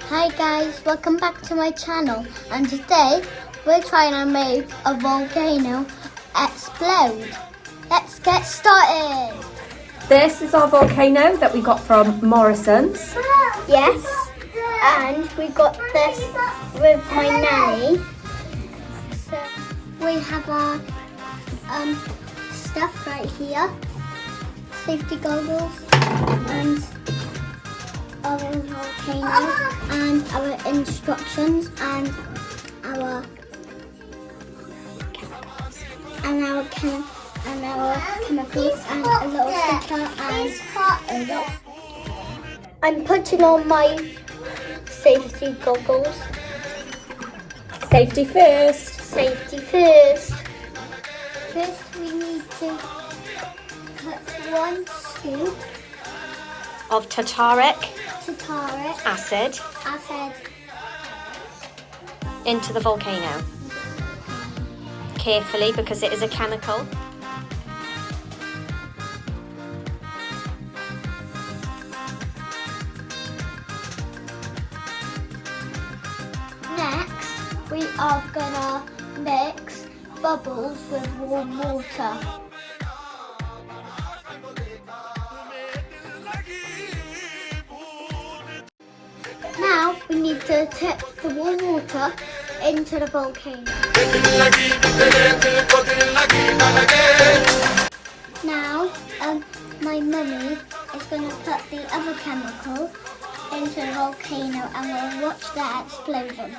Hi guys, welcome back to my channel, and today we're trying to make a volcano explode. Let's get started. This is our volcano that we got from Morrison's. Yes, and we got this with my nanny. So we have our stuff right here, safety goggles, and our volcano, and our instructions, and our chemicals, and a little sticker, and I'm putting on my safety goggles. Safety first. Safety first. First we need to cut 1 scoop Of tartaric acid acid into the volcano. Carefully, because it is a chemical. Next, we are gonna mix bubbles with warm water. Now we need to tip the warm water into the volcano. Now, my mummy is going to put the other chemical into the volcano, and we'll watch that explosion.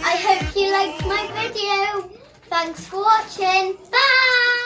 I hope you liked my video. Thanks for watching. Bye!